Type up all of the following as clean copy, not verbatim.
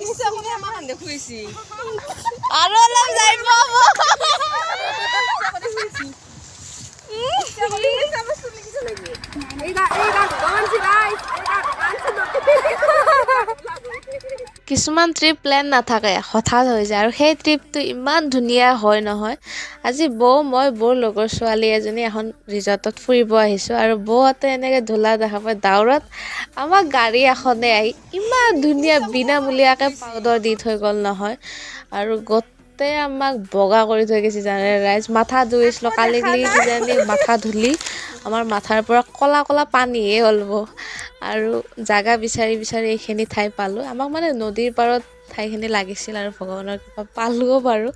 ইচ্ছা কৰি আমাৰ হান দেখুৱাইছি আৰু অলপ যাই পাব কিছুমান ট্ৰিপ প্লেন নাথাকে হঠাৎ হৈ যায় আৰু সেই ট্ৰিপটো ইমান ধুনীয়া হয় নহয় আজি মই বৌৰ লগৰ ছোৱালী এজনী এখন ৰিজৰ্টত ফুৰিব আহিছোঁ আৰু বৌহঁতে এনেকৈ ধূলা দেখা পায় ডাউৰত আমাক গাড়ী এখনে আহি ইমান ধুনীয়া বিনামূলীয়াকৈ পাউডাৰ দি থৈ গ'ল নহয় আৰু গোটেই আমাক বগা কৰি থৈ গৈছে জানে ৰাইজ মাথা ধুইছিলোঁ কালি কিজানি মাথা ধুলি আমাৰ মাথাৰ পৰা ক'লা ক'লা পানীহে ওলাব আৰু জাগা বিচাৰি বিচাৰি এইখিনি ঠাই পালোঁ আমাক মানে নদীৰ পাৰত ঠাইখিনি লাগিছিল আৰু ভগৱানৰ কিবা পালোঁ বাৰু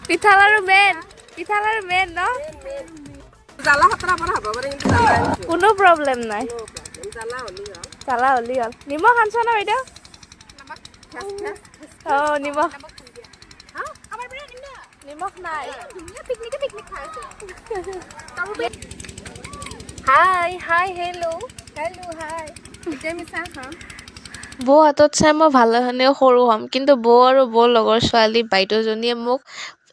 পিঠা লাৰু মেইন ন জ্বালা খাতৰা পৰা হ'ব পাৰে কিন্তু জ্বালা আনিছো কোনো প্ৰব্লেম নাই জ্বালা হ'লি জ্বালা হ'লি হ'ল নিমখ আনছ ন বাইদেউ অঁ নিমখ নিমখ নাই হাই হেল্ল' বৌ হাতত চাই মই ভালেখিনিও সৰু হ'ম কিন্তু বৌ আৰু বৌৰ লগৰ ছোৱালী বাইদেউজনীয়ে মোক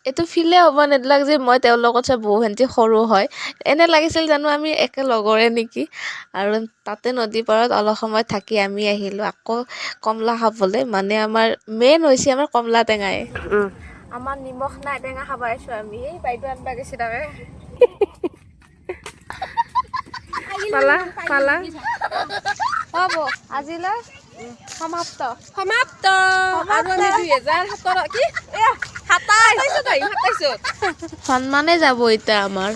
এইটো ফিলে হ'ব নেদিলাক যে মই তেওঁৰ লগত চাই বৌ হেঁতি সৰু হয় এনে লাগিছিল জানো আমি একে লগৰে নেকি আৰু তাতে নদী পাৰত অলপ সময় থাকি আমি আহিলোঁ আকৌ কমলা খাবলৈ মানে আমাৰ মেইন হৈছে আমাৰ কমলা টেঙাই আমাৰ নিমখ নাই টেঙা খাব আহিছোঁ আমি এই বাইদেউ আনবা গৈছে তাকে পালা হ'ব আজিলৈ সমাপ্ত আৰু আমি 2017 কি 27 সন্মানে যাব এতিয়া আমাৰ